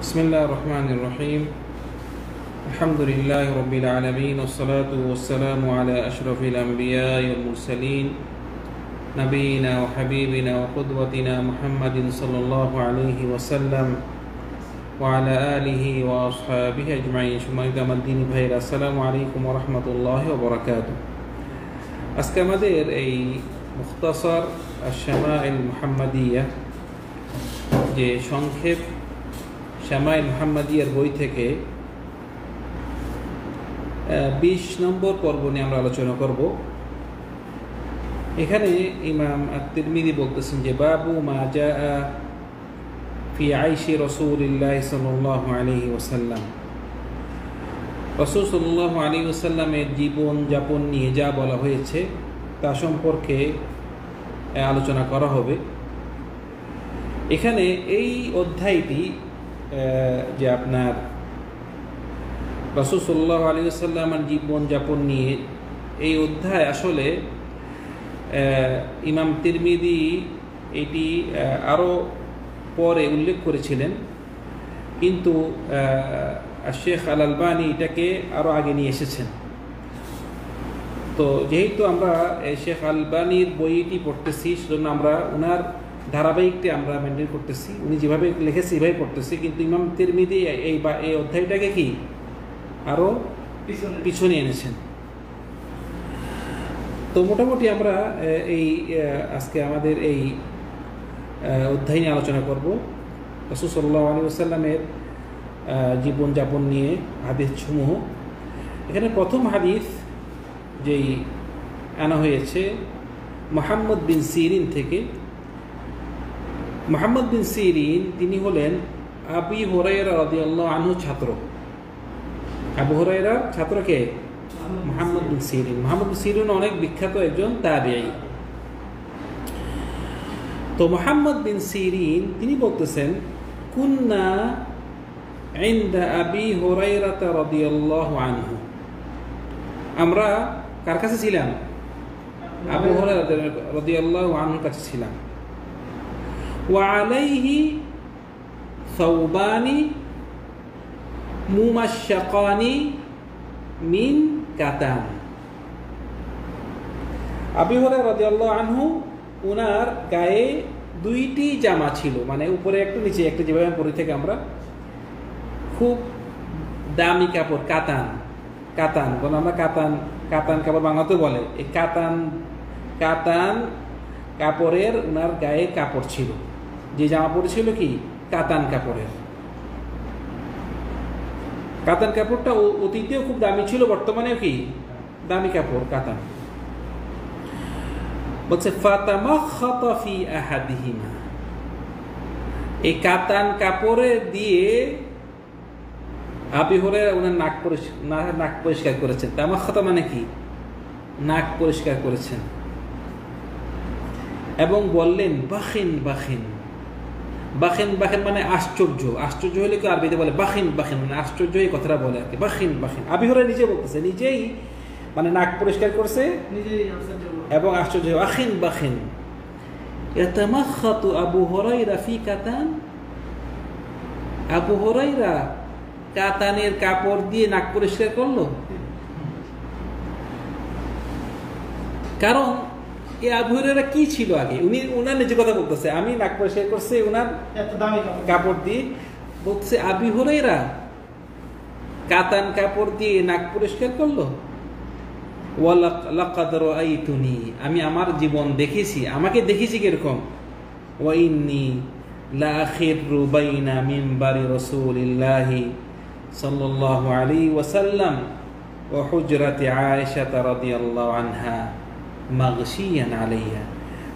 بسم الله الرحمن الرحيم الحمد لله رب العالمين والصلاة والسلام على أشرف الأنبياء والمرسلين نبينا وحبيبنا وقدوتنا محمد صلى الله عليه وسلم وعلى آله وأصحابه أجمعين ثم إدام الدين بخير السلام عليكم ورحمة الله وبركاته আজকে আমাদের এই মুখতাসার আশ-শামাইল মুহাম্মাদিয়া যে সংক্ষেপ শামাইল মুহাম্মাদিয়ার বই থেকে 20 নম্বর পর্ব নিয়ে আমরা আলোচনা করব। এখানে ইমাম আত-তিরমিজি বলতেছেন যে বাবু মা জাআ ফি আইশি রাসূলিল্লাহ সাল্লাল্লাহু আলাইহি ওয়াসাল্লাম, রাসূল সাল্লাল্লাহু আলাইহি ওয়াসাল্লামের জীবন যাপন নিয়ে যা বলা হয়েছে তা সম্পর্কে আলোচনা করা হবে। এখানে এই অধ্যায়টি যে আপনার রাসূল সাল্লাল্লাহু আলাইহি ওয়াসাল্লামের জীবন যাপন নিয়ে এই অধ্যায় আসলে ইমাম তিরমিজি এটি আরও পরে উল্লেখ করেছিলেন, কিন্তু শেখ আল আলবানী এটাকে আরও আগে নিয়ে এসেছেন। তো যেহেতু আমরা শেখ আলবানীর বইটি পড়তেছি সেজন্য আমরা ওনার ধারাবাহিকটি আমরা মেনটেন করতেছি, উনি যেভাবে লিখেছে এভাবে পড়তেছি, কিন্তু ইমাম তিরমিজি এই অধ্যায়টাকে কি আরও পিছনে এনেছেন। তো মোটামুটি আমরা এই আজকে আমাদের এই অধ্যায় নিয়ে আলোচনা করব রাসূল সাল্লাল্লাহু আলাইহি ওয়াসাল্লামের জীবনযাপন নিয়ে হাদিসসমূহ। এখানে প্রথম হাদিস যেই আনা হয়েছে মুহাম্মদ বিন সিরিন থেকে। মুহাম্মদ বিন সিরিন তিনি হলেন আবু হুরায়রা রাদিয়াল্লাহু আনহু ছাত্র। আবু হুরায়রার ছাত্র কে? মুহাম্মদ বিন সিরিন। মুহাম্মদ বিন সিরিন অনেক বিখ্যাত একজন তাবেঈ। তো মুহাম্মদ বিন সিরিন তিনি বলতেছেন কুন্না ইনদা আবি হুরায়রা রাদিয়াল্লাহু আনহু, আমরা কার কাছে ছিলাম? আবু হুরায়রা রাদিয়াল্লাহু আনহুর কাছে ছিলাম। ওয়া আলাইহি সাওবানি মুমাশশাকানি মিন কাতান। আবু হুরায়রা রাদিয়াল্লাহু আনহু ওনার গায়ে দুইটি জামা ছিল, মানে উপরে একটা নিচে একটা, যেভাবে পরে থেকে আমরা খুব দামি কাপড় কাতান। কাতান বলে আমরা কাতান কাপড় বাংলাতেও বলে। এই কাতান কাপড়ের ওনার গায়ে কাপড় ছিল, যে জামা পরেছিল কি কাতান কাপড়ের। কাতান কাপড়টা অতীতেও খুব দামি ছিল, বর্তমানেও কি দামি কাপড় কাতান। বলছে ফাতামাখাতা ফি আহাদিহিমা, এই কাতান কাপড়ে দিয়ে আবু হুরায়রা ওনার নাক পরিষ্কার করেছেন। তামাখাতা মানে কি নাক পরিষ্কার করেছেন এবং বললেন বাখিন বাখিন। বাখিন বাখিন মানে আশ্চর্য। আশ্চর্য হলে কি আরবিতে বলে বাখিন বাখিন, মানে আশ্চর্য এই কথাটা বলে আর কি, বাখিন বাখিন। আবু হুরায়রা নিজে বলতেছে, নিজেই মানে নাক পরিষ্কার করছে এবং আশ্চর্য বাখিন বাখিন। ইয়াতামাখাতু আবু হুরায়রা ফি কাতান, আবু হুরায়রা কাতানের কাপড় দিয়ে নাক পরিষ্কার করলো। কারণ এই আবু হুরায়রা কি ছিল আগে, উনি ওনার নিজের কথা বলতেছে, আমি নাক পরিষ্কার করছি ওনার কাপড় দিয়ে। বলছে আবু হুরায়রা কাতান কাপড় দিয়ে নাক পরিষ্কার করলো। ওয়ালাকাদ রাআইতুনি, আমি আমার জীবন দেখেছি, আমাকে দেখেছি কিরকম। ওয়া ইন্নী লা আখিরু বাইনা মিনবারি রাসূলিল্লাহি সাল্লাল্লাহু আলাইহি ওয়াসাল্লাম ওয়া হুজরাতি আয়েশা রাদিয়াল্লাহু আনহা মাগশিয়ান আলাইহা,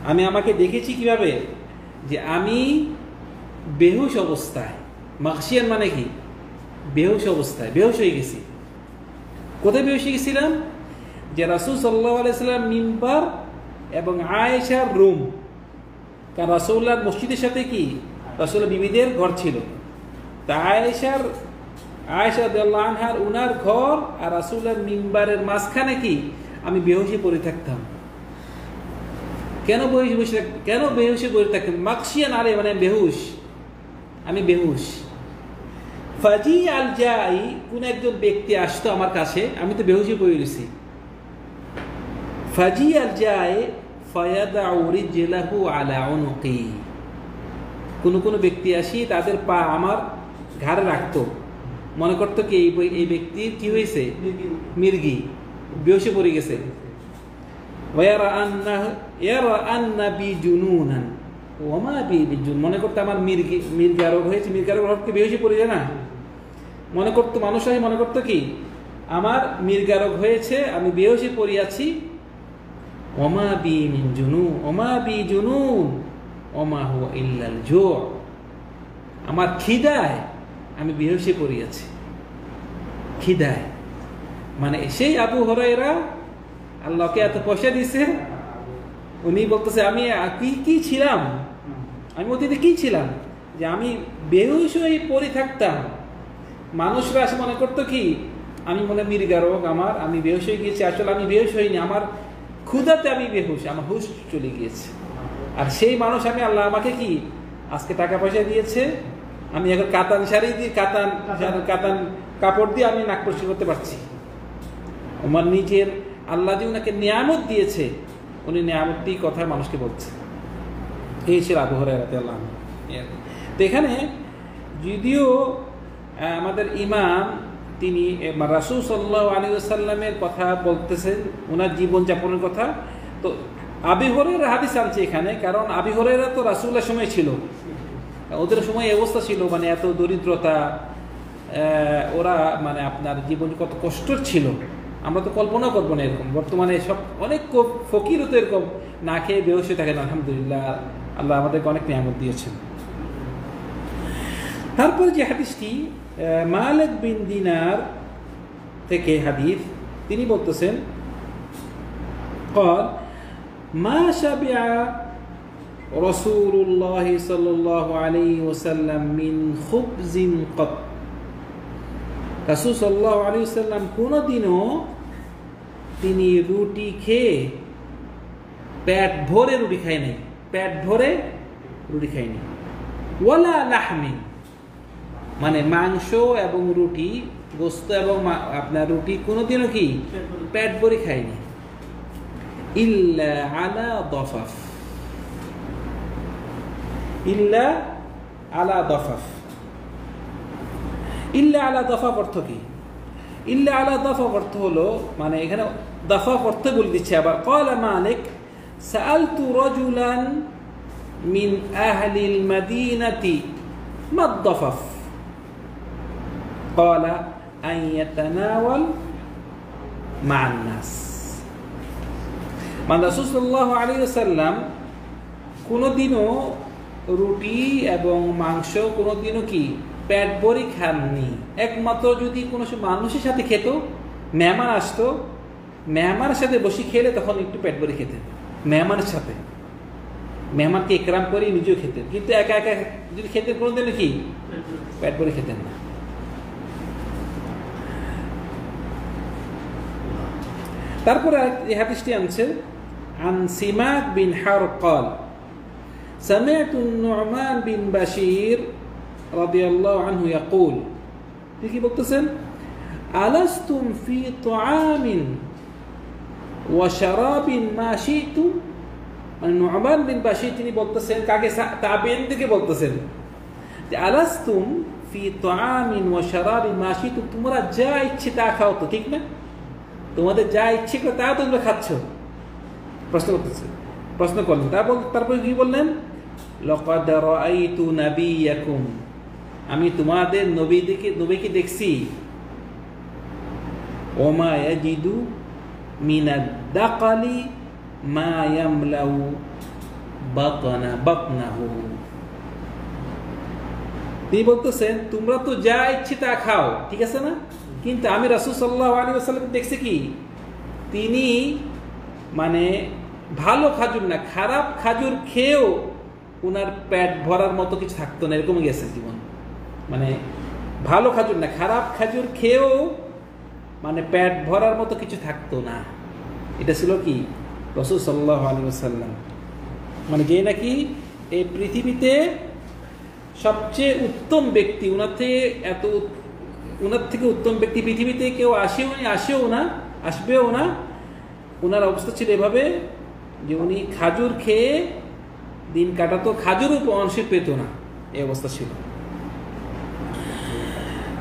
আমি আমাকে দেখেছি কিভাবে, যে আমি বেহুশ অবস্থায়, মাগশিয়ান মানে কি বেহুশ অবস্থায়, বেহুশ হয়ে গেছি। কোথায় বেহুশ হয়ে গেছিলাম? যে রাসূল সাল্লাল্লাহু আলাইহি ওয়াসাল্লাম মিম্বার এবং আয়েশার রুম, কারণ রাসূলুল্লাহর মসজিদের সাথে কি রাসূলের বিবিদের ঘর ছিল। তা আয়েশা রাদিয়াল্লাহু আনহার উনার ঘর আর রাসূলের মিম্বারের মাঝখানে কি আমি বেহুশে পড়ে থাকতাম। কেন বেহুশে পড়ে থাকতাম? মাকশিয়ান আরে মানে বেহুশ, আমি বেহুশ। ফাজি আল জাই, কোন একজন ব্যক্তি আসতো আমার কাছে, আমি তো বেহুশি পড়ে গেছি। ফাজি আল জাই ফায়াদাউ রিজলাহু আলা উনুকি, কোন ব্যক্তি আসি তাদের পা আমার ঘাড়ে রাখতো, মনে করতো কি এই ব্যক্তির কি হয়েছে, মির্গি, বেহুশি পড়ে গেছে। মনে করতো আমার মির্গা রোগ হয়েছে, মির্গা রোগ বেহুশি পড়ে যায় না, মনে করতো মানুষ মনে করতো কি আমার মির্গা রোগ হয়েছে, আমি বেহুশি পড়িয়াছি। ওমা বি মিন জুনুন, ওমা বি জুনুন ওমা হুয়া ইল্লাল জু, আমার খিদায় আমি বেহুশি পড়িয়াছি, খিদায়। মানে সেই আবু হুরায়রা আল্লাহকে এত পয়সা দিছে, উনি বলতেছে আমি কি ছিলাম, আমি অতীতে কি ছিলাম যে আমি বেহুশ হয়ে পড়ে থাকতাম। মানুষরা আসে মনে করতো কি আমি মনে মির্গা রোগ আমার, আমি বেহুশ হয়ে গিয়েছি, আসলে আমি বেহুশ হইনি, আমার ক্ষুধাতে আমি বেহুশ, আমার হুশ চলে গিয়েছে। আর সেই মানুষ আমি, আল্লাহ আমাকে কি আজকে টাকা পয়সা দিয়েছে, আমি এখন কাতান শাড়ি দিয়ে কাতান কাপড় দিয়ে আমি নাক পরিষ্কার করতে পারছি। আমার নিজের আল্লাহ যে ওনাকে নিয়ামত দিয়েছে, উনি নিয়ামতটি কথা মানুষকে বলছে। এই ছিল আবু হুরায়রা রাদিয়াল্লাহু আনহু। তো এখানে যদিও আমাদের ইমাম তিনি রাসূল সাল্লাল্লাহু আলাইহি ওয়াসাল্লামের কথা বলতেছেন, ওনার জীবনযাপনের কথা, তো আবু হুরায়রা হাদিস আনছে এখানে, কারণ আবু হুরায়রা তো রাসূলের সময় ছিল, ওদের সময় এই অবস্থা ছিল, মানে এত দরিদ্রতা, ওরা মানে আপনার জীবন কত কষ্ট ছিল, আমরা তো কল্পনা করবো না এরকম। বর্তমানে সব অনেক ফকিরও তো এরকম না খেয়ে বেহুশ হয়ে থাকেন। আলহামদুলিল্লাহ, আল্লাহ আমাদেরকে অনেক নিয়ামত দিয়েছেন। তারপর যে হাদিসটি মালিক বিন দিনার থেকে হাদিস, তিনি বলতেছেন قال ما شبع رسول الله صلى الله عليه وسلم من خبز قط, রাসূল সাল্লাল্লাহু আলাইহি ওয়াসাল্লাম কোনদিনও তিনি রুটি খেয়ে পেট ভরে রুটি খায় নাই, পেট ভরে রুটি খায়নি। ওয়ালা লাহমিন, মানে মাংস এবং রুটি, গোশত এবং আপনার রুটি কোনদিনও কি পেট ভরে খায়নি। ইল্লা আলা দাফাফ, ইল্লা আলা দাফাফ, ইল্লা আলা দাফাফ অর্থ কি? ইল্লা আলা দাফাফ অর্থ হলো, মানে এখানে দাফাফ অর্থ বলে দিচ্ছে আবার। ক্বালা মালিক সাআলতু রাজুলান মিন আহলিল মাদিনাতি মা দাফাফ ক্বালা আন ইয়াতানাওয়াল মা'আন নাস। মানে রাসূল সাল্লাল্লাহু আলাইহি ওয়াসাল্লাম কোনোদিনও রুটি এবং মাংস কোনোদিনও কি পেট ভরে খাননি, একমাত্র যদি কোনো মানুষের সাথে খেত, মেহমান আসতো, মেহমানের সাথে বসে খেলে তখন একটু পেট ভরে খেতেন, মেহমানের সাথে, মেহমানকে ইকরাম করে নিজেও খেতেন, কিন্তু একা একা যদি খেতেন কোনোদিনও কি পেট ভরে খেতেন না। তারপরে এই হাদিসটি আনছে আন সিমাক বিন হারব قال سمعت النعمان بن بشير رضي الله عنه يقول, কি বলতেছেন, আলাস্তুম ফি তুআমিন ওয়া শারাবিন মা শিতু, মানে নু'মান বিন বাশীর তিনি বলতেছেন, কাকে, তাবেঈন থেকে বলতেছেন যে আলাস্তুম ফি তুআমিন ওয়া শারাবিন মা শিতু, তোমরা যা ইচ্ছে তা খাও তো, ঠিক না? তোমাদের যা ইচ্ছে করে তা তোমরা খাচ্ছ। প্রশ্ন করলেন, তারপর কি বললেন, লাকাদ রাআইতু নাবিয়াকুম, আমি তোমাদের নবীকে দেখছি, ওমা ইয়াজিদু মিনাদ দাকালি মা ইয়ামলাউ বাতনাহু। তিনি বলতেছেন তোমরা তো যা ইচ্ছে তা খাও, ঠিক আছে না, কিন্তু আমি রাসূল সাল্লাল্লাহু আলাইহি ওয়াসাল্লাম দেখছি কি তিনি মানে ভালো খাজুর না, খারাপ খাজুর খেয়েও ওনার পেট ভরার মতো কিছু থাকতো না, এরকম গেছে জীবন। মানে ভালো খাজুর না, খারাপ খাজুর খেয়েও মানে পেট ভরার মতো কিছু থাকতো না। এটা ছিল কি রাসূল সাল্লাল্লাহু আলাইহি ওয়াসাল্লাম, মানে যে নাকি এই পৃথিবীতে সবচেয়ে উত্তম ব্যক্তি, উনার থেকে উত্তম ব্যক্তি পৃথিবীতে কেউ আসবেও না। ওনার অবস্থা ছিল এভাবে যে উনি খাজুর খেয়ে দিন কাটাতো, খাজুরও অংশে পেত না, এই অবস্থা ছিল।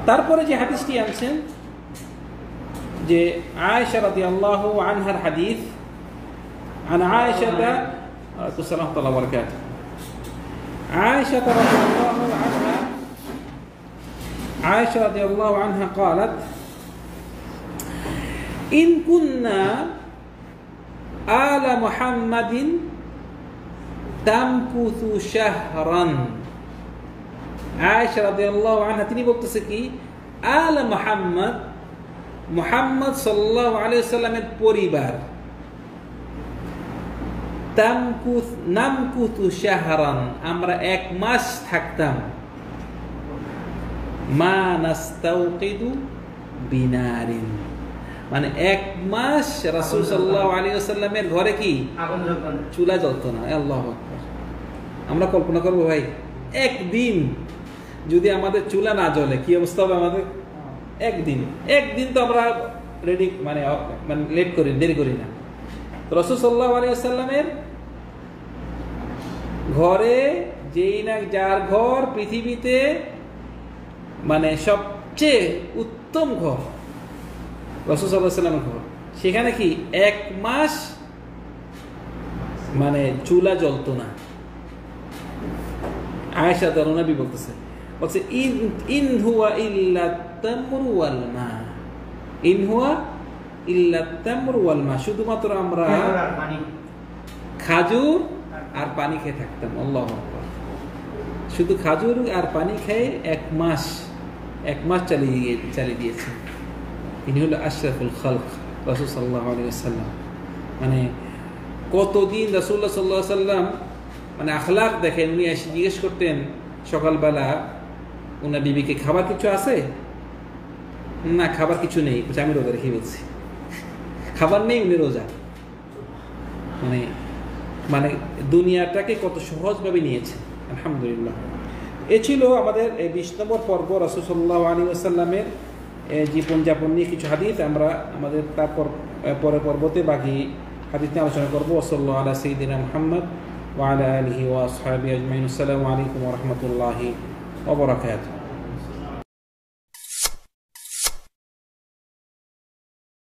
তারপরে যে হাদিসটি আনছেন যে আয়েশা রাদিয়াল্লাহু আনহার হাদিস, عن عائشة السلام الله وبركاته عائشة رضي الله عنها قالت إن كنا آل محمد تمكث شهرا। আয়েশা রাদিয়াল্লাহু আনহা তিনি বলতেছে কি, আল মুহাম্মদ সাল্লাল্লাহু আলাইহি ওয়াসাল্লামের পরিবার, নামকুতু শাহরান, আমরা 1 মাস থাকতাম, মা নাস্তাউকিদু বিনারিন, মানে 1 মাস রাসূল সাল্লাল্লাহু আলাইহি ওয়াসাল্লামের ঘরে কি চুলা জ্বলতো না। আল্লাহু আকবার। আমরা কল্পনা করবো ভাই, একদিন যদি আমাদের চুলা না জ্বলে কি অবস্থা হবে আমাদের। একদিন তো আমরা রেডি মানে লেট করি, দেরি করি না। রাসূল সাল্লাল্লাহু আলাইহি ওয়াসাল্লামের ঘরে, যেই না যার ঘর পৃথিবীতে মানে সবচেয়ে উত্তম ঘর রাসূল সাল্লাল্লাহু আলাইহি ওয়াসাল্লামের ঘর, সেখানে কি 1 মাস মানে চুলা জ্বলতো না। আয়েশা নবী বলছে ইন হুয়া ইল্লা তামরু ওয়াল মা, ইন হুয়া ইল্লা তামরু ওয়াল মা, শুধুমাত্র আমরা খাজুর আর পানি খেয়ে থাকতাম। আল্লাহু আকবার। শুধু খাজুর আর পানি খেয়ে 1 মাস চালিয়ে দিয়েছে। ইনি হলো আশরাফুল খালক রাসূল সাল্লাল্লাহু আলাইহি ওয়াসাল্লাম। মানে কতদিন রাসূলুল্লাহ সাল্লাল্লাহু আলাইহি ওয়াসাল্লাম মানে আখলাক দেখেন। উনি এসে জিজ্ঞেস করতেন সকালবেলা ওনার বিবিকে, খাবার কিছু আছে? না, খাবার কিছু নেই। আমি রোজা রেখে ফেলছি, খাবার নেই, উনি রোজা। মানে দুনিয়াটাকে কত সহজভাবে নিয়েছে। আলহামদুলিল্লাহ। এ ছিল আমাদের 20 নম্বর পর্ব রাসূল সাল্লাল্লাহু আলাইহি ওয়াসাল্লামের জীবনযাপন নিয়ে কিছু হাদিস। আমরা আমাদের তারপর পরের পর্বতে বাকি হাদিস নিয়ে আলোচনা করবো। সাল্লাল্লাহু আলা সাইয়্যিদিনা মুহাম্মদ ওয়া আলা আলিহি ওয়া আসহাবিহি আজমাইন। আসসালামু আলাইকুম ওয়া রাহমাতুল্লাহি ওয়া বারাকাতুহু।